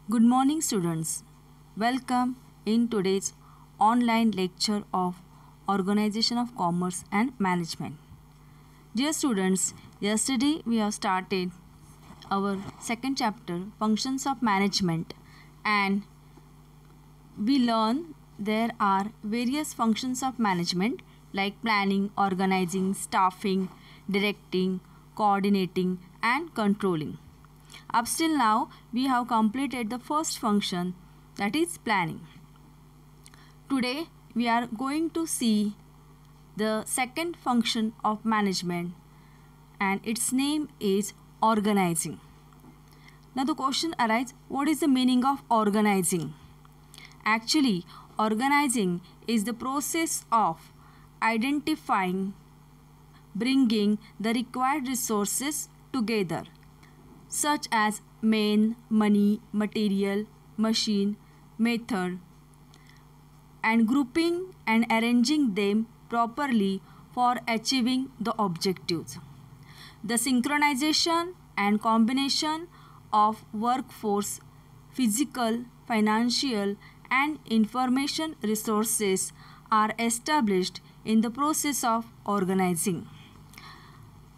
Good morning, students. Welcome in today's online lecture of Organization of Commerce and Management. Dear students, yesterday we have started our second chapter, Functions of Management, and we learn there are various functions of management like planning, organizing, staffing, directing, coordinating, and controlling. Up till now, we have completed the first function, that is planning. Today, we are going to see the second function of management, and its name is organizing. Now the question arises, what is the meaning of organizing? Actually, organizing is the process of identifying, bringing the required resources together, such as men, money, material, machine, method, and grouping and arranging them properly for achieving the objectives. The synchronization and combination of workforce, physical, financial, and information resources are established in the process of organizing.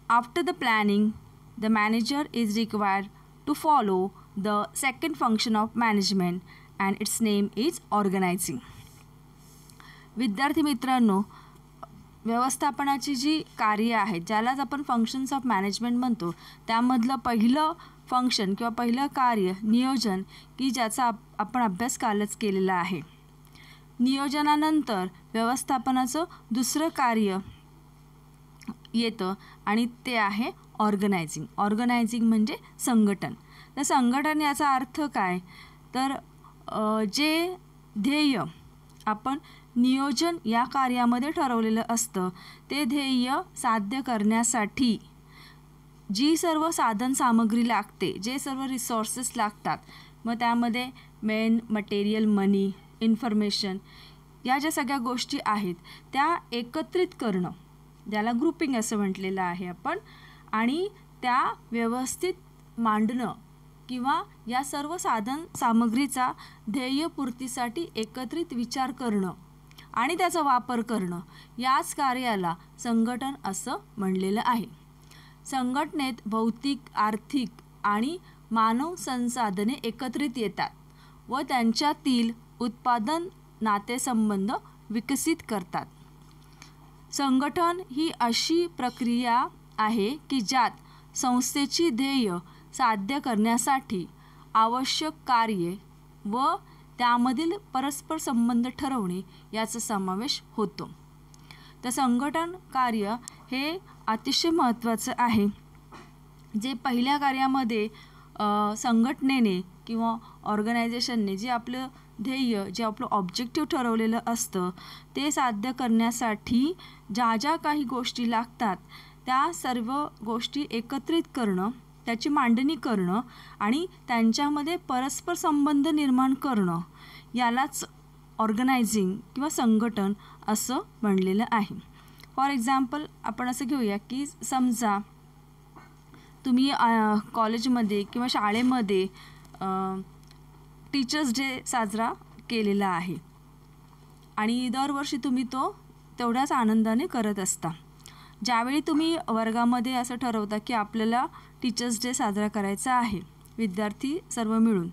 After the planning, the manager is required to follow the second function of management, and its name is organizing. विद्यार्थी मित्रांनो, व्यवस्थापनाची जी कार्य आहेत ज्यालाच आपण functions of management म्हणतो, त्यामधलं पहिलं function किंवा पहिलं कार्य नियोजन की ज्याचा आपण अभ्यास कालच केलेला आहे. नियोजनानंतर व्यवस्थापनाचं दुसरं कार्य येतं आणि ते आहे ऑर्गनायझिंग. ऑर्गनायझिंग म्हणजे संघटन. तर संघटन याचा अर्थ काय, तर जे ध्येय आपण नियोजन या कार्यामध्ये ठरवलेलं असतं ते ध्येय साध्य करण्यासाठी जी सर्व साधन सामग्री लागते, जे सर्व रिसोर्सेस लागतात, मग त्यामध्ये मेन, मटेरियल, मनी, इन्फॉर्मेशन या ज्या सगळ्या गोष्टी आहेत त्या एकत्रित करणं, ज्याला ग्रुपिंग असं म्हटलेलं आहे आपण, आणि त्या व्यवस्थित मांडणं किंवा या सर्व साधन सामग्रीचा ध्येयपूर्तीसाठी एकत्रित विचार करणं आणि त्याचा वापर करणं, याच कार्याला संघटन असं म्हणलेलं आहे. संघटनेत भौतिक, आर्थिक आणि मानव संसाधने एकत्रित येतात व त्यांच्यातील उत्पादन नातेसंबंध विकसित करतात. संघटन ही अशी प्रक्रिया आहे की ज्यात संस्थेची ध्येय साध्य करण्यासाठी आवश्यक कार्ये व त्यामधील परस्पर संबंध ठरवणे याचा समावेश होतो. तर संघटन कार्य हे अतिशय महत्त्वाचं आहे, जे पहिल्या कार्यामध्ये संघटनेने किंवा ऑर्गनायझेशनने जे आपलं ध्येय, जे आपलं ऑब्जेक्टिव्ह ठरवलेलं असतं ते साध्य करण्यासाठी ज्या ज्या काही गोष्टी लागतात त्या सर्व गोष्टी एकत्रित करणं, त्याची मांडणी करणं आणि त्यांच्यामध्ये परस्पर संबंध निर्माण करणं, यालाच ऑर्गनायझिंग किंवा संघटन असं म्हणलेलं आहे. फॉर एक्झाम्पल आपण असं घेऊया की समजा तुम्ही कॉलेजमध्ये किंवा शाळेमध्ये टीचर्स डे साजरा केलेला आहे आणि दरवर्षी तुम्ही तो तेवढ्याच आनंदाने करत असता. ज्यावेळी तुम्ही वर्गामध्ये असं ठरवता की आपल्याला टीचर्स डे साजरा करायचा आहे, विद्यार्थी सर्व मिळून,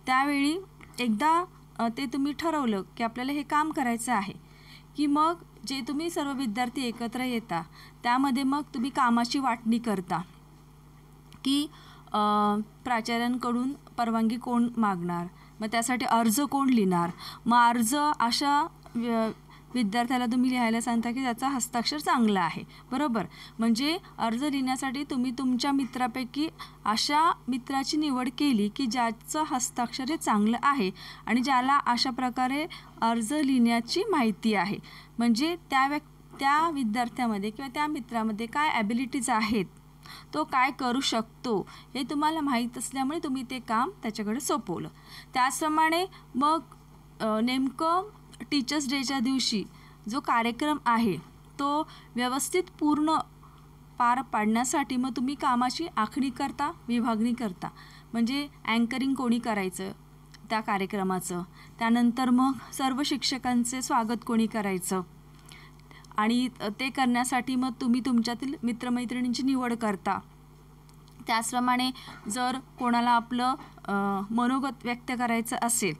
त्यावेळी एकदा ते तुम्ही ठरवलं की आपल्याला हे काम करायचं आहे की मग जे तुम्ही सर्व विद्यार्थी एकत्र येता त्यामध्ये मग तुम्ही कामाची वाटणी करता की प्राचार्यांकडून परवानगी कोण मागणार, मग त्यासाठी अर्ज कोण लिहिणार, मग अर्ज अशा विद्यार्थ्याला तुम्ही लिहायला सांगता की त्याचा हस्ताक्षर चांगला आहे, बरोबर. म्हणजे अर्ज लिहिण्यासाठी तुम्ही तुमच्या मित्रापैकी अशा मित्राची निवड केली की ज्याचं हस्ताक्षर हे चांगलं आहे आणि ज्याला अशा प्रकारे अर्ज लिहिण्याची माहिती आहे. म्हणजे त्या विद्यार्थ्यामध्ये किंवा त्या मित्रामध्ये काय ॲबिलिटीज आहेत, तो काय करू शकतो हे तुम्हाला माहीत असल्यामुळे तुम्ही ते काम त्याच्याकडे सोपवलं. त्याचप्रमाणे मग नेमकं टीचर्स डेच्या दिवशी जो कार्यक्रम आहे तो व्यवस्थित पूर्ण पार पाडण्यासाठी मग तुम्ही कामाची आखणी करता, विभागणी करता. म्हणजे अँकरिंग कोणी करायचं, त्या कार्यक्रमाचं. त्यानंतर मग सर्व शिक्षकांचे स्वागत कोणी करायचं आणि ते करण्यासाठी मग तुम्ही तुमच्यातील मित्रमैत्रिणींची निवड करता. त्याचप्रमाणे जर कोणाला आपलं मनोगत व्यक्त करायचं असेल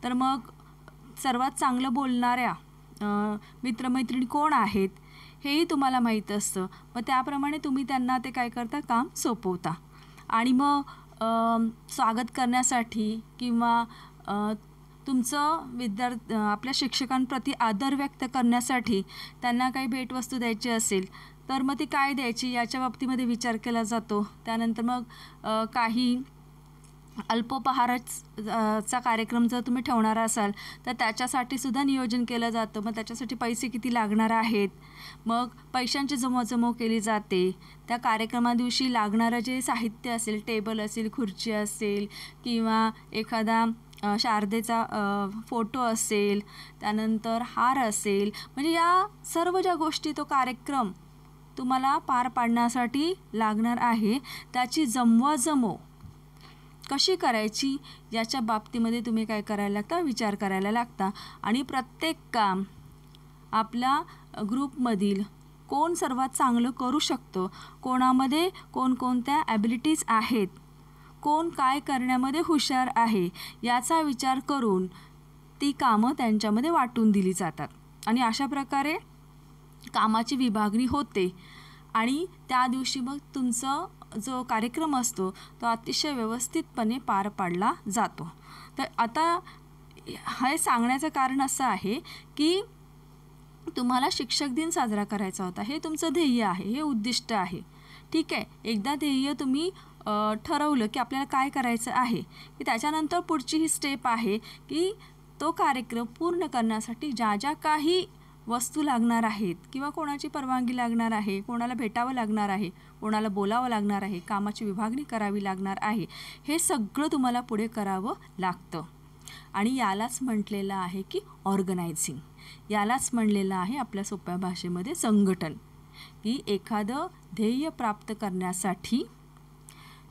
तर मग सर्वात चांगलं बोलणाऱ्या मित्रमैत्रिणी कोण आहेत हेही तुम्हाला माहीत असतं. मग त्याप्रमाणे तुम्ही त्यांना ते काय करता, काम सोपवता. आणि मग स्वागत करण्यासाठी किंवा तुमचं आपल्या शिक्षकांप्रती आदर व्यक्त करण्यासाठी त्यांना काही भेटवस्तू द्यायची असेल तर मग ती काय द्यायची याच्या बाबतीमध्ये विचार केला जातो. त्यानंतर मग काही अल्पोपहाराचा कार्यक्रम जर तुम्ही ठेवणार असाल तर त्याच्यासाठी सुद्धा नियोजन केलं जातं. मग त्याच्यासाठी पैसे किती लागणार आहेत, मग पैशांची जमवाजमव केली जाते. त्या कार्यक्रमादिवशी लागणारं जे साहित्य असेल, टेबल असेल, खुर्ची असेल किंवा एखादा शारदेचा फोटो असेल, त्यानंतर हार असेल, म्हणजे या सर्व ज्या गोष्टी तो कार्यक्रम तुम्हाला पार पाडण्यासाठी लागणार आहे त्याची जमवाजमव कशी करायची याच्या बाबतीमध्ये तुम्ही काय करायला लागता, विचार करायला लागता. आणि प्रत्येक काम आपल्या ग्रुपमधील कोण सर्वात चांगलं करू शकतो, कोणामध्ये कोणकोणत्या ॲबिलिटीज आहेत, कोण काय करण्यामध्ये हुशार आहे याचा विचार करून ती कामं त्यांच्यामध्ये वाटून दिली जातात. आणि अशा प्रकारे कामाची विभागणी होते आणि त्या दिवशी मग तुमचं जो कार्यक्रम असतो तो अतिशय व्यवस्थितपणे पार पाडला जातो. तर आता हे सांगण्याचं कारण असं आहे की तुम्हाला शिक्षक दिन साजरा करायचा होता, हे तुमचं ध्येय आहे, हे उद्दिष्ट आहे. ठीक आहे, एकदा ध्येय तुम्ही ठरवलं की आपल्याला काय करायचं आहे की त्याच्यानंतर पुढची ही स्टेप आहे की तो कार्यक्रम पूर्ण करण्यासाठी ज्या ज्या काही वस्तू लागणार आहेत किंवा कोणाची परवानगी लागणार आहे, कोणाला भेटावं लागणार आहे, कोणाला बोलावं लागणार आहे, कामाची विभागणी करावी लागणार आहे, हे सगळं तुम्हाला पुढे करावं लागतं. आणि यालाच म्हटलेलं आहे की ऑर्गनायझिंग, यालाच म्हणलेलं आहे आपल्या सोप्या भाषेमध्ये संघटन. की एखादं ध्येय प्राप्त करण्यासाठी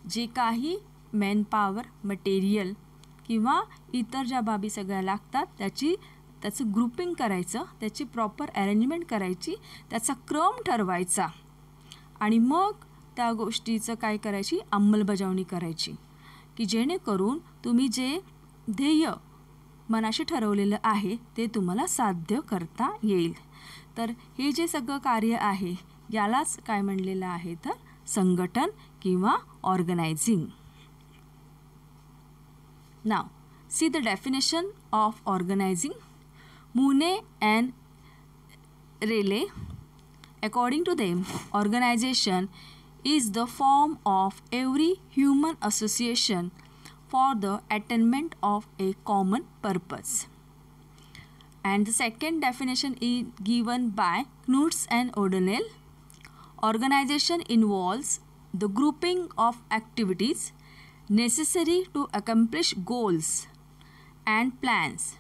जे काही मॅनपॉवर, मटेरियल किंवा इतर ज्या बाबी सगळ्या लागतात त्याचं ग्रुपिंग करायचं, त्याची प्रॉपर अरेंजमेंट करायची, त्याचा क्रम ठरवायचा आणि मग त्या गोष्टीचं काय करायची, अंमलबजावणी करायची की जेणेकरून तुम्ही जे ध्येय मनाशी ठरवलेलं आहे ते तुम्हाला साध्य करता येईल. तर हे जे सगळं कार्य आहे यालाच काय म्हणलेलं आहे तर संघटन किंवा organising. Now see the definition of organising. Mooney and Rayleigh, according to them, organization is the form of every human association for the attainment of a common purpose. And the second definition is given by Knudsen and O'Donnell. Organization involves the grouping of activities necessary to accomplish goals and plans,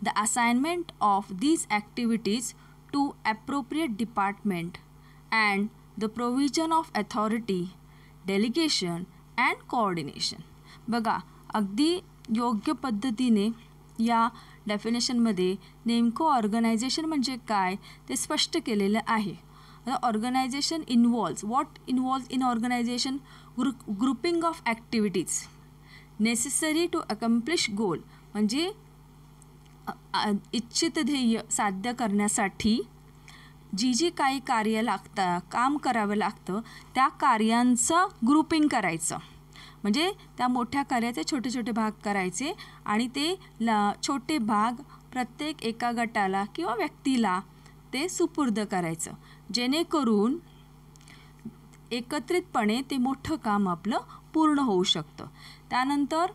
the assignment of these activities to appropriate department, and the provision of authority, delegation and coordination. बघा, अगदी योग्य पद्धतीने या डेफिनेशनमध्ये नेमकं organisation म्हणजे काय ते स्पष्ट केलेलं आहे. Organisation what involves in organisation, grouping of activities necessary to accomplish goal, म्हणजे इच्छित ध्येय साध्य करण्यासाठी जी काही कार्य लागतं, काम करावं लागतं, त्या कार्यांचं ग्रुपिंग करायचं. म्हणजे त्या मोठ्या कार्याचे छोटे छोटे भाग करायचे आणि ते छोटे भाग प्रत्येक एका गटाला किंवा व्यक्तीला ते सुपूर्द करायचं, जेणेकरून एकत्रितपणे ते मोठं काम आपलं पूर्ण होऊ शकतं. त्यानंतर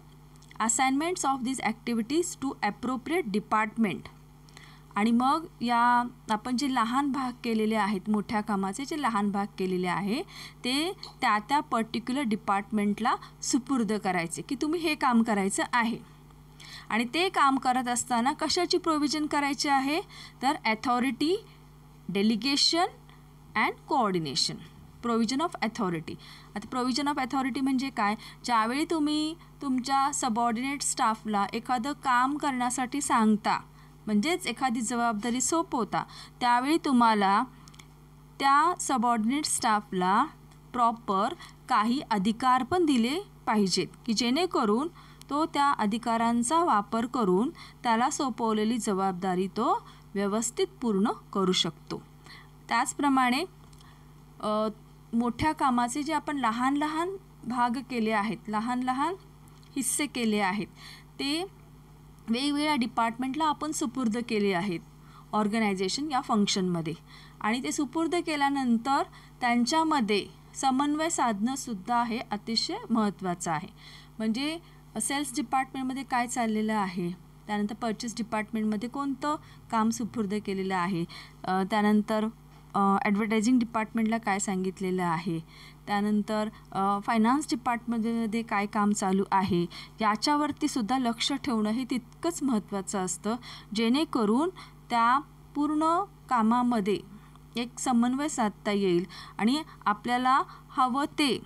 assignments of this activities to appropriate department. आणि मग या आपण जे लहान भाग केलेले आहेत, मोठ्या कामाचे जे लहान भाग केलेले आहे ते त्या पर्टिक्युलर डिपार्टमेंटला सुपूर्द करायचे की तुम्ही हे काम करायचं आहे. आणि ते काम करत असताना कशाची प्रोव्हिजन करायची आहे तर authority, delegation and coordination. Provision of authority. आता प्रोव्हिजन ऑफ अथॉरिटी म्हणजे काय? ज्यावेळी तुम्ही तुमच्या सबऑर्डिनेट स्टाफला एखादं काम करण्यासाठी सांगता, म्हणजेच एखादी जबाबदारी सोपवता, त्यावेळी तुम्हाला त्या सबऑर्डिनेट स्टाफला प्रॉपर काही अधिकार पण दिले पाहिजेत, की जेणेकरून तो त्या अधिकारांचा वापर करून त्याला सोपवलेली जबाबदारी तो व्यवस्थित पूर्ण करू शकतो. त्याचप्रमाणे मोठ्या कामाचे जे आपण लहान लहान भाग केले आहेत, लहान लहान हिस्से केले आहेत, ते वेगवेगळ्या डिपार्टमेंटला आपण सुपूर्द केले आहेत ऑर्गनायझेशन या फंक्शनमध्ये. आणि ते सुपूर्द केल्यानंतर त्यांच्यामध्ये समन्वय साधणंसुद्धा हे अतिशय महत्त्वाचं आहे. म्हणजे सेल्स डिपार्टमेंटमध्ये काय चाललेलं आहे, त्यानंतर परचेस डिपार्टमेंटमध्ये कोणतं काम सुपूर्द केलेलं आहे, त्यानंतर ॲडव्हर्टायझिंग डिपार्टमेंटला काय सांगितलेलं आहे, त्यानंतर फायनान्स डिपार्टमेंटमध्ये काय काम चालू आहे, याच्यावरती सुद्धा लक्ष ठेवणं हे तितकंच महत्त्वाचं असतं, जेणेकरून त्या पूर्ण कामामध्ये एक समन्वय साधता येईल आणि आपल्याला हवं ते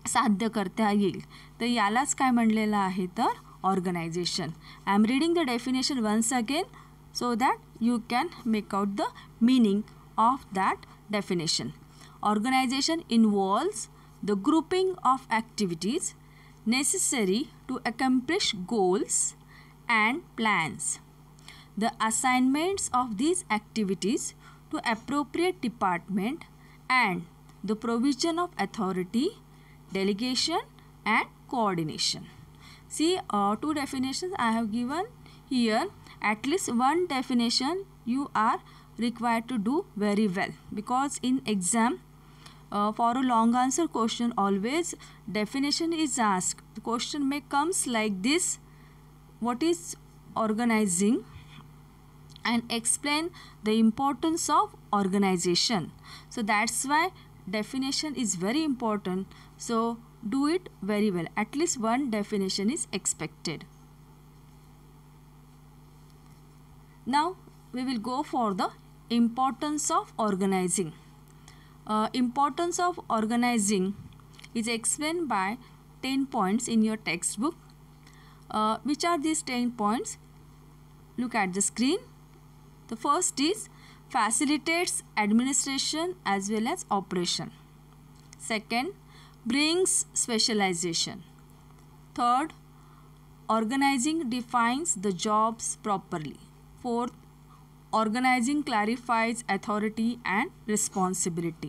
साध्य करता येईल. तर यालाच काय म्हणलेलं आहे तर organisation. I am reading the definition once again so that you can make out the meaning of that definition. Organization involves the grouping of activities necessary to accomplish goals and plans, the assignments of these activities to appropriate department, and the provision of authority, delegation and coordination. See, two definitions I have given here. At least one definition you are required to do very well, because in exam for a long answer question always definition is asked. The question may comes like this: what is organizing, and explain the importance of organization. So that's why definition is very important, so do it very well. At least one definition is expected. Now we will go for the importance of organizing. Importance of organizing is explained by 10 points in your textbook. Which are these 10 points? Look at the screen. The first is facilitates administration as well as operation. Second, brings specialization. Third, organizing defines the jobs properly. Fourth, organizing clarifies authority and responsibility.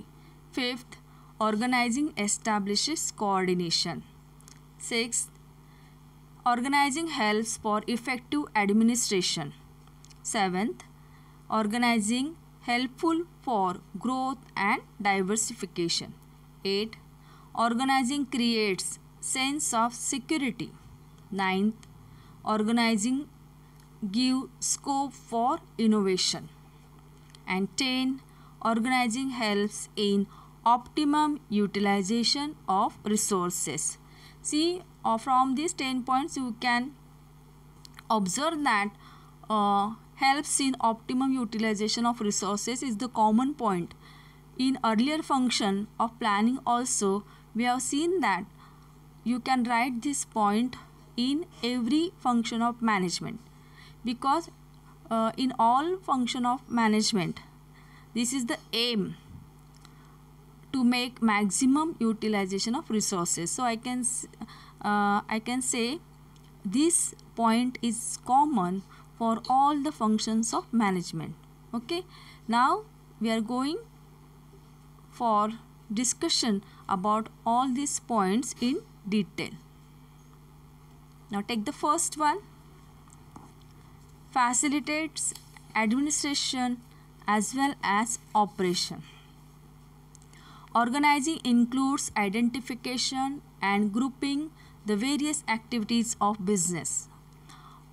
Fifth, organizing establishes coordination. Sixth, organizing helps for effective administration. Seventh, organizing helpful for growth and diversification. 8, organizing creates sense of security. 9th, organizing give scope for innovation. And 10, organizing helps in optimum utilization of resources. See, from these 10 points you can observe that helps in optimum utilization of resources is the common point. In earlier function of planning also we have seen that you can write this point in every function of management, because in all function of management this is the aim to make maximum utilization of resources. So I can say this point is common for all the functions of management. Okay, now we are going for discussion about all these points in detail. Now take the first one. Facilitates administration as well as operation. Organizing includes identification and grouping the various activities of business.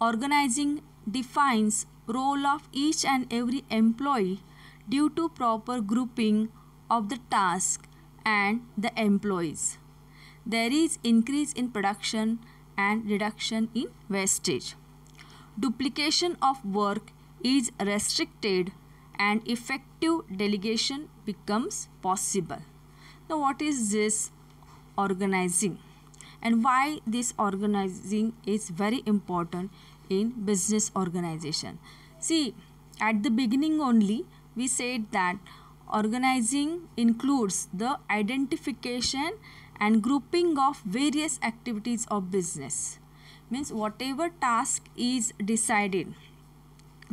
Organizing defines role of each and every employee due to proper grouping of the task and the employees. There is increase in production and reduction in wastage. Duplication of work is restricted and effective delegation becomes possible. Now what is this organizing and why this organizing is very important in business organization? See, at the beginning only we said that organizing includes the identification and grouping of various activities of business. Means whatever task is decided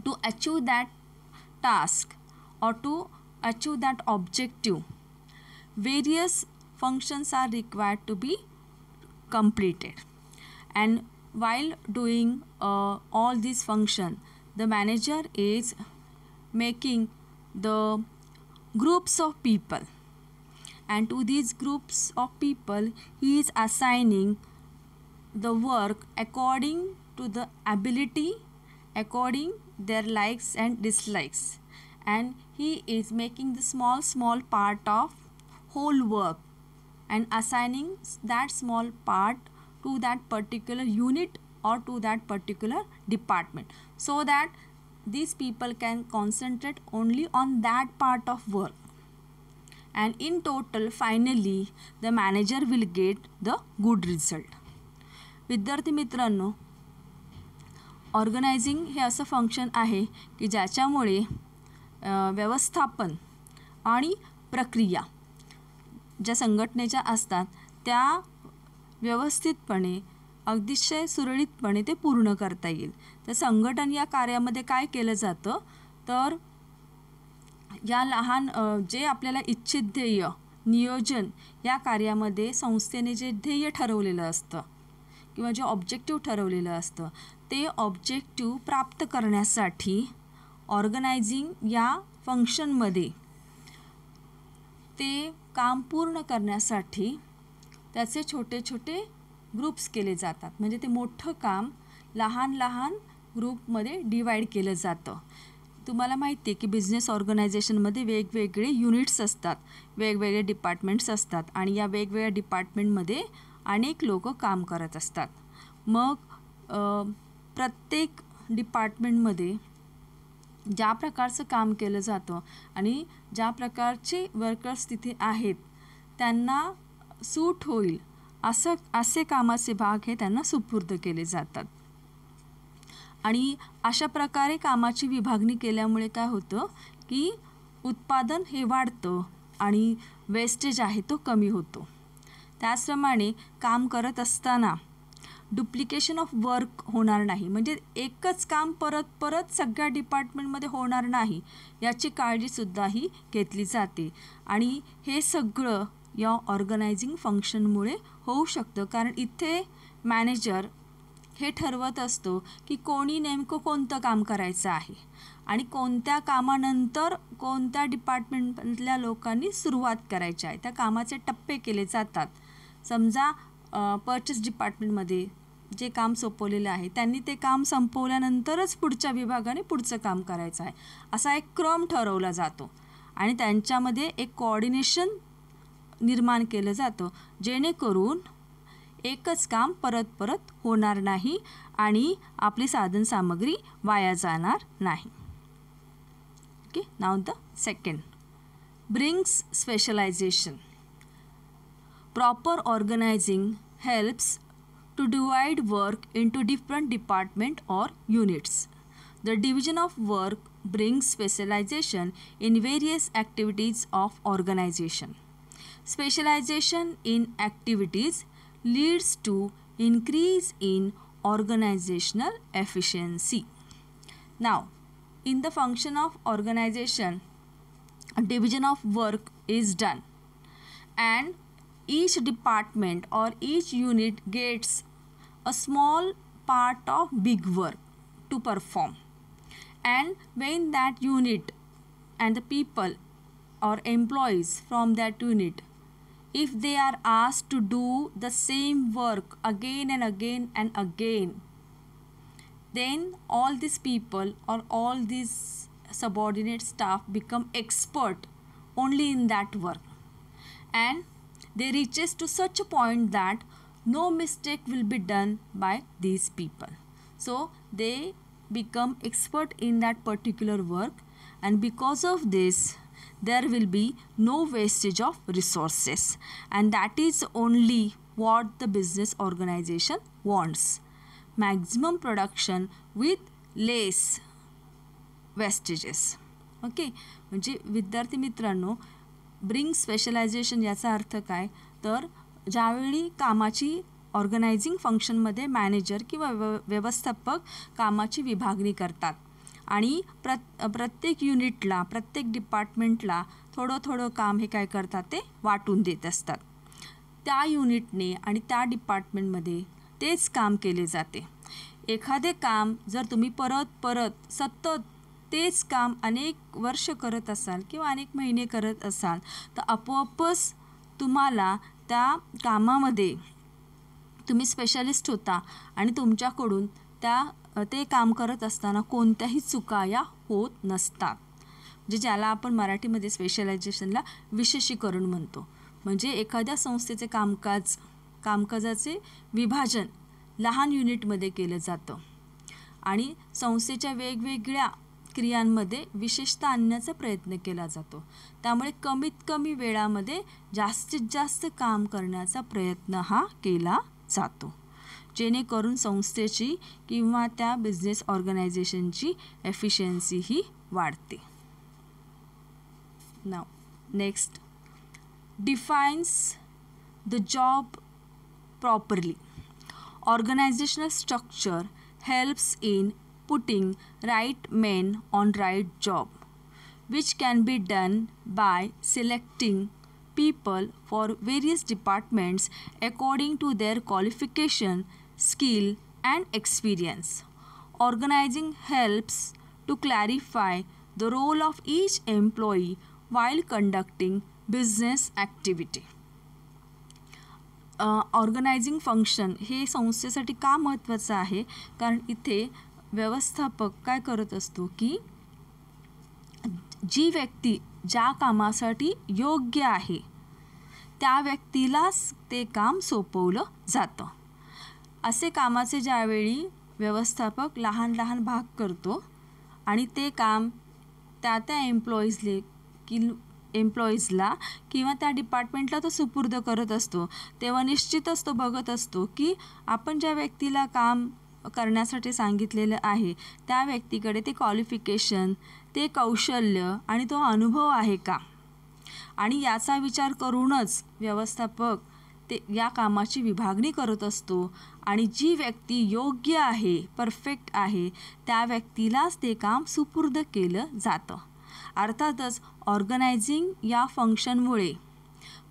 to achieve that task or to achieve that objective, various functions are required to be completed. And while doing all these functions, the manager is making the groups of people, and to these groups of people he is assigning the work according to the ability, according their likes and dislikes, and he is making the small part of whole work and assigning that small part to that particular unit or to that particular department, so that these people can concentrate only on that part of work, and in total finally the manager will get the good result. विद्यार्थी मित्रांनो, organising हे असं function आहे की ज्याच्यामुळे व्यवस्थापन आणि प्रक्रिया ज्या संघटनेच्या असतात त्या व्यवस्थितपणे अतिशय सुरळीतपणे ते पूर्ण करता येईल. तर संघटन या कार्यामध्ये काय केलं जातं, तर या लहान जे आपल्याला इच्छित ध्येय नियोजन या कार्यामध्ये संस्थेने जे ध्येय ठरवलेलं असतं किंवा जे ऑब्जेक्टिव्ह ठरवलेलं असतं ते ऑब्जेक्टिव्ह प्राप्त करण्यासाठी ऑर्गनायझिंग या फंक्शनमध्ये ते काम पूर्ण करण्यासाठी त्याचे छोटे छोटे ग्रुप्स केले जातात. म्हणजे ते मोठं काम लहान लहान ग्रुपमध्ये डिवाईड केलं जातं. तुम्हाला माहिती आहे की बिझनेस ऑर्गनायझेशनमध्ये वेगवेगळे युनिट्स असतात, वेगवेगळे डिपार्टमेंट्स असतात आणि या वेगवेगळ्या डिपार्टमेंटमध्ये अनेक लोक काम करत असतात. मग प्रत्येक डिपार्टमेंटमध्ये ज्या प्रकारचं काम केलं जातं आणि ज्या प्रकारचे वर्कर्स तिथे आहेत त्यांना सूट होईल असे कामाचे भाग हे त्यांना सुपूर्द केले जातात. आणि अशा प्रकारे कामाची विभागणी केल्यामुळे काय होतं की उत्पादन हे वाढतं आणि वेस्टेज आहे तो कमी होतो. त्याचप्रमाणे काम करत असताना डुप्लिकेशन ऑफ वर्क होणार नाही, म्हणजे एकच काम परत परत सगळ्या डिपार्टमेंटमध्ये होणार नाही याची काळजीसुद्धा ही घेतली जाते. आणि हे सगळं या ऑर्गनायझिंग फंक्शनमुळे होऊ शकतं, कारण इथे मॅनेजर हे ठरवत असतो की कोणी नेमकं कोणतं काम करायचं आहे आणि कोणत्या कामानंतर कोणत्या डिपार्टमेंटमधल्या लोकांनी सुरुवात करायची आहे. त्या कामाचे टप्पे केले जातात. समजा पर्चेस डिपार्टमेंटमध्ये जे काम सोपवलेलं आहे त्यांनी ते काम संपवल्यानंतरच पुढच्या विभागाने पुढचं काम करायचं आहे असा एक क्रम ठरवला जातो आणि त्यांच्यामध्ये एक कोऑर्डिनेशन निर्माण केलं जातं जेणेकरून एकच काम परत परत होणार नाही आणि आपली साधन सामग्री वाया जाणार नाही. Okay, now the second brings specialisation. Proper organizing helps to divide work into different departments or units. The division of work brings specialization in various activities of organization. Specialization in activities leads to increase in organizational efficiency. Now, in the function of organization, a division of work is done and each department or each unit gets a small part of big work to perform. And when that unit and the people or employees from that unit, if they are asked to do the same work again and again and again, then all these people or all these subordinate staff become expert only in that work. And they reaches to such a point that no mistake will be done by these people. So they become expert in that particular work, and because of this there will be no wastage of resources, and that is only what the business organization wants. Maximum production with less wastages. Okay, म्हणजे विद्यार्थी मित्रांनो, bring specialisation याचा अर्थ काय, तर ज्यावेळी कामाची organising फंक्शनमध्ये मॅनेजर किंवा व्यवस्थापक कामाची विभागणी करतात आणि प्रत्येक युनिटला, प्रत्येक डिपार्टमेंटला थोडं थोडं काम हे काय करतात, ते वाटून देत असतात. त्या युनिटने आणि त्या डिपार्टमेंटमध्ये तेच काम केले जाते. एखादे काम जर तुम्ही परत सतत तेच काम अनेक वर्ष करत असाल किंवा अनेक महिने करत असाल, तर आपोआपच तुम्हाला त्या कामामध्ये तुम्ही स्पेशलिस्ट होता आणि तुमच्याकडून ते काम करत असताना कोणत्याही चुका या होत नसतात. म्हणजे ज्याला आपण मराठीमध्ये स्पेशलायझेशनला विशेषीकरण म्हणतो. म्हणजे एखाद्या संस्थेचे कामकाजाचे विभाजन लहान युनिटमध्ये केलं जातं आणि संस्थेच्या वेगवेगळ्या क्रियांमध्ये विशेषता आणण्याचा प्रयत्न केला जातो. त्यामुळे कमीत कमी वेळामध्ये जास्तीत जास्त काम करण्याचा प्रयत्न हा केला जातो, जेणेकरून संस्थेची किंवा त्या बिझनेस ऑर्गनायझेशनची एफिशियन्सी ही वाढते. Now next, defines the job properly. Organisational structure helps in putting right men on right job, which can be done by selecting people for various departments according to their qualification, skill and experience. Organizing helps to clarify the role of each employee while conducting business activity. Organising function हे संस्थेसाठी का महत्त्वाचं आहे, कारण इथे व्यवस्थापक काय करत असतो की जी व्यक्ती ज्या कामासाठी योग्य आहे त्या व्यक्तीलाच ते काम सोपवलं जातं. असे कामाचे ज्यावेळी व्यवस्थापक लहान लहान भाग करतो आणि ते काम त्या एम्प्लॉईजला किंवा त्या डिपार्टमेंटला तो सुपूर्द करत असतो, तेव्हा निश्चितच तो बघत असतो की आपण ज्या व्यक्तीला काम करण्यासाठी सांगितलेलं आहे त्या व्यक्तीकडे ते क्वालिफिकेशन, ते कौशल्य आणि तो अनुभव आहे का, आणि याचा विचार करूनच व्यवस्थापक ते या कामाची विभागणी करत असतो आणि जी व्यक्ती योग्य आहे, परफेक्ट आहे, त्या व्यक्तीलाच ते काम सुपूर्द केलं जातं. अर्थातच ऑर्गनायझिंग या फंक्शनमुळे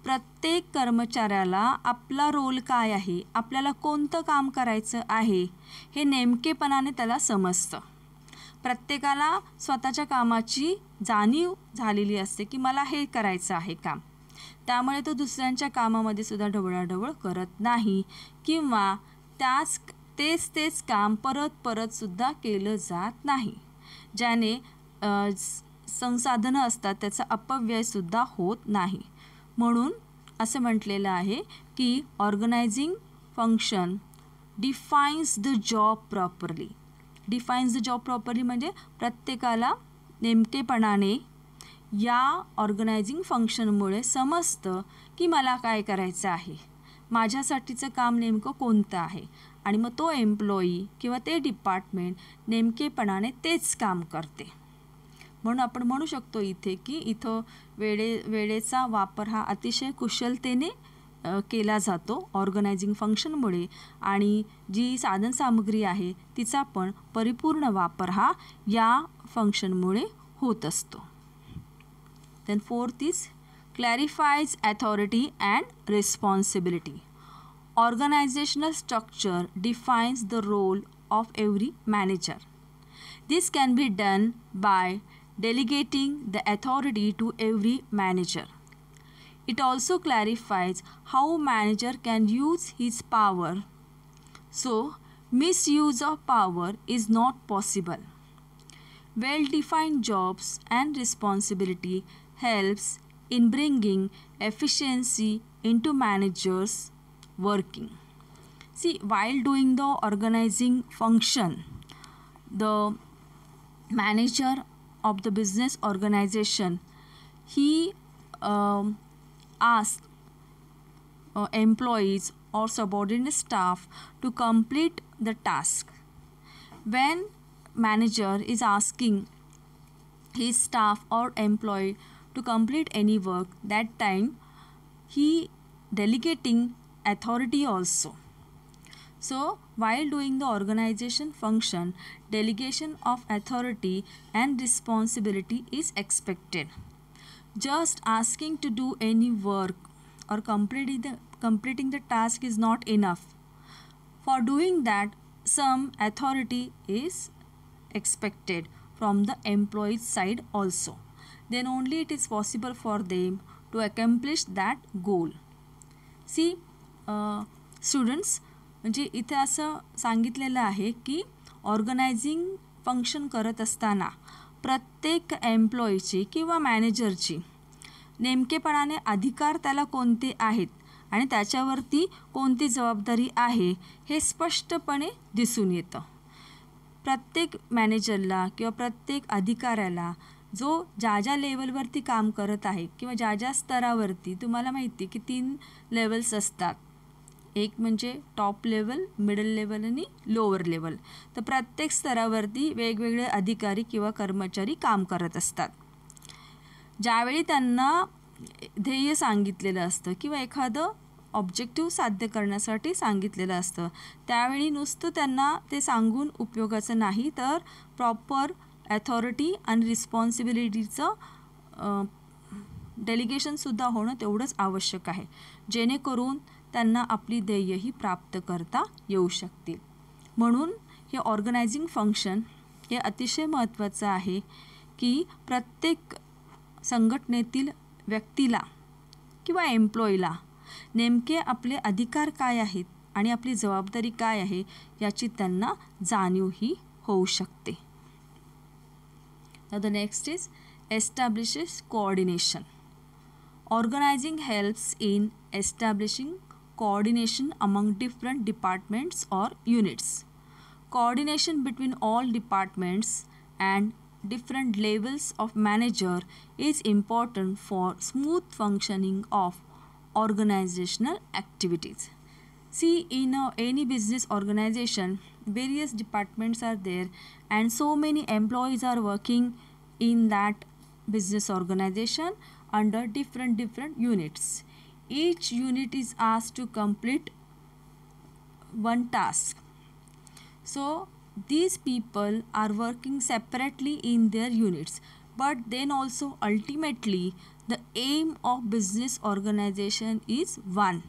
प्रत्येक कर्मचाऱ्याला आपला रोल काय आहे, आपल्याला कोणतं काम करायचं आहे हे नेमकेपणाने त्याला समजतं. प्रत्येकाला स्वतःच्या कामाची जाणीव झालेली असते की मला हे करायचं आहे काम. त्यामुळे तो दुसऱ्यांच्या कामामध्ये सुद्धा ढवळाढवळ करत नाही किंवा तेच काम परत सुद्धा केलं जात नाही, ज्याने संसाधनं असतात त्याचा अपव्ययसुद्धा होत नाही. म्हणून असं म्हटलेलं आहे की organising function defines the job properly. Defines the job properly म्हणजे प्रत्येकाला नेमकेपणाने या ऑर्गनायझिंग फंक्शनमुळे समजतं की मला काय करायचं आहे, माझ्यासाठीचं काम नेमकं कोणतं आहे, आणि मग तो एम्प्लॉई किंवा ते डिपार्टमेंट नेमकेपणाने तेच काम करते. म्हणून आपण म्हणू शकतो इथे की इथं वेळेचा वापर हा अतिशय कुशलतेने केला जातो ऑर्गनायझिंग फंक्शनमुळे, आणि जी साधनसामुग्री आहे तिचा पण परिपूर्ण वापर हा या फंक्शनमुळे होत असतो. Then fourth is clarifies authority and responsibility. Organisational structure defines the role of every manager. This can be done by delegating the authority to every manager. It also clarifies how manager can use his power, so misuse of power is not possible. Well-defined jobs and responsibility helps in bringing efficiency into managers' working. See, while doing the organizing function, the manager of the business organization he asks employees or subordinate staff to complete the task. When manager is asking his staff or employee to complete any work, that time he delegating authority also. So while doing the organization function, delegation of authority and responsibility is expected. Just asking to do any work or completing the task is not enough. For doing that, some authority is expected from the employee's side also. Then only it is possible for them to accomplish that goal. See, students, म्हणजे इथे असं सांगितलेलं आहे की organising function करत असताना प्रत्येक एम्प्लॉईची किंवा मॅनेजरची नेमकेपणाने अधिकार त्याला कोणते आहेत आणि त्याच्यावरती कोणती जबाबदारी आहे हे स्पष्टपणे दिसून येतं. प्रत्येक मॅनेजरला किंवा प्रत्येक अधिकाऱ्याला जो ज्या लेवलवरती काम करत आहे किंवा ज्या स्तरावरती, तुम्हाला माहिती आहे की 3 लेवल्स असतात. एक म्हणजे टॉप लेवल, मिडल लेवल आणि लोअर लेवल. तर प्रत्येक स्तरावरती वेगवेगळे अधिकारी किंवा कर्मचारी काम करत असतात. ज्यावेळी त्यांना ध्येय सांगितलेलं असतं किंवा एखादं ऑब्जेक्टिव्ह साध्य करण्यासाठी सांगितलेलं असतं, त्यावेळी नुसतं त्यांना ते सांगून उपयोगाचं नाही, तर प्रॉपर ॲथॉरिटी आणि रिस्पॉन्सिबिलिटीचं डेलिगेशनसुद्धा होणं तेवढंच आवश्यक आहे, जेणेकरून त्यांना आपली ध्येयही प्राप्त करता येऊ शकतील. म्हणून हे ऑर्गनायझिंग फंक्शन हे अतिशय महत्त्वाचं आहे की प्रत्येक संघटनेतील व्यक्तीला किंवा एम्प्लॉईला नेमके आपले अधिकार काय आहेत आणि आपली जबाबदारी काय आहे याची त्यांना जाणीवही होऊ शकते. Now the next is establishes coordination. Organizing helps in establishing coordination among different departments or units. Coordination between all departments and different levels of manager is important for smooth functioning of organizational activities. See, in any business organization, various departments are there and so many employees are working in that business organization under different units. Each unit is asked to complete one task. So these people are working separately in their units, but then also ultimately the aim of business organization is one.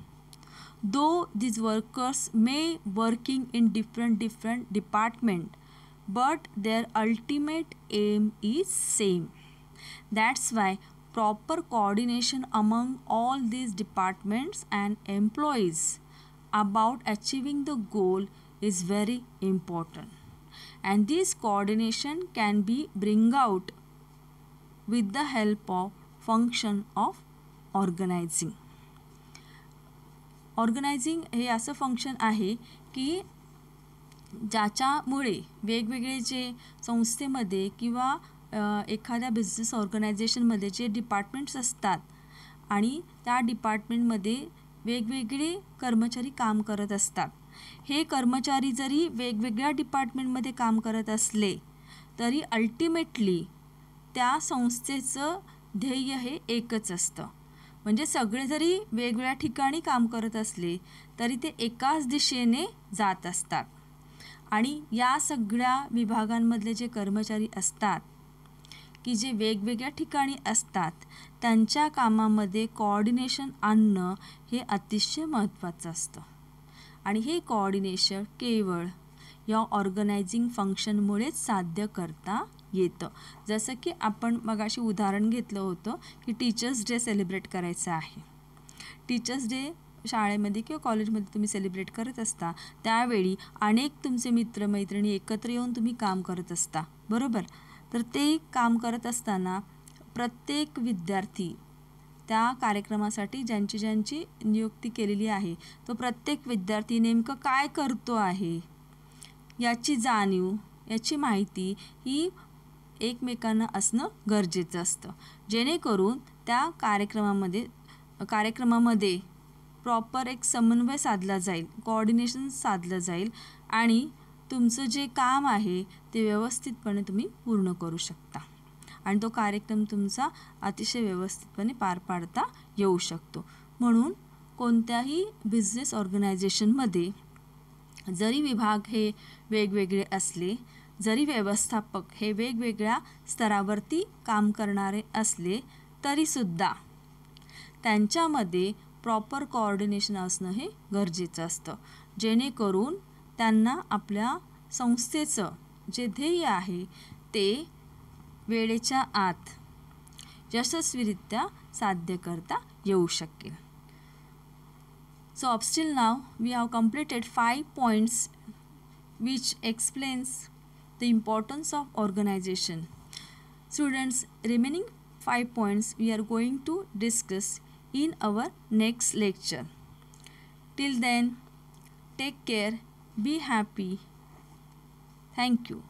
Though these workers may working in different department, but their ultimate aim is same. That's why proper coordination among all these departments and employees about achieving the goal is very important. And this coordination can be bring out with the help of function of organizing. Organising हे असं function आहे की ज्याच्यामुळे वेगवेगळे जे संस्थेमध्ये किंवा एखाद्या बिझनेस ऑर्गनायझेशनमध्ये जे डिपार्टमेंट्स असतात आणि त्या डिपार्टमेंटमध्ये वेगवेगळे कर्मचारी काम करत असतात. हे कर्मचारी जरी वेगवेगळ्या डिपार्टमेंटमध्ये काम करत असले तरी अल्टिमेटली त्या संस्थेचं ध्येय हे एकच असतं. म्हणजे सगळे जरी वेगवेगळ्या ठिकाणी काम करत असले तरी ते एकाच दिशेने जात असतात. आणि या सगळ्या विभागांमधले जे कर्मचारी असतात की जे वेगवेगळ्या ठिकाणी असतात, त्यांच्या कामामध्ये कोऑर्डिनेशन आणणं हे अतिशय महत्त्वाचं असतं. आणि हे कोऑर्डिनेशन केवळ या ऑर्गनायझिंग फंक्शनमुळेच साध्य करता येतं. जसं की आपण मगाशी उदाहरण घेतलं होतं की टीचर्स डे सेलिब्रेट करायचा आहे. टीचर्स डे शाळेमध्ये किंवा कॉलेजमध्ये तुम्ही सेलिब्रेट करत असता, त्यावेळी अनेक तुमचे मित्रमैत्रिणी एकत्र येऊन तुम्ही काम करत असता, बरोबर. तर ते काम करत असताना प्रत्येक विद्यार्थी त्या कार्यक्रमासाठी ज्यांची नियुक्ती केलेली आहे तो प्रत्येक विद्यार्थी नेमकं काय करतो आहे याची जाणीव, याची माहिती ही एकमेकांना असणं गरजेचं असतं, जेणेकरून त्या कार्यक्रमामध्ये प्रॉपर एक समन्वय साधला जाईल, कोऑर्डिनेशन साधलं जाईल आणि तुमचं जे काम आहे ते व्यवस्थितपणे तुम्ही पूर्ण करू शकता आणि तो कार्यक्रम तुमचा अतिशय व्यवस्थितपणे पार पाडता येऊ शकतो. म्हणून कोणत्याही बिझनेस ऑर्गनायझेशनमध्ये जरी विभाग हे वेगवेगळे असले, जरी व्यवस्थापक हे वेगवेगळ्या स्तरावरती काम करणारे असले, तरीसुद्धा त्यांच्यामध्ये प्रॉपर कोऑर्डिनेशन असणं हे गरजेचं असतं, जेणेकरून त्यांना आपल्या संस्थेचं जे ध्येय आहे ते वेळेच्या आत यशस्वीरित्या साध्य करता येऊ शकेल. So up till now we have completed 5 points which explains the importance of organization. Students, remaining 5 points we are going to discuss in our next lecture. Till then, take care, be happy. Thank you.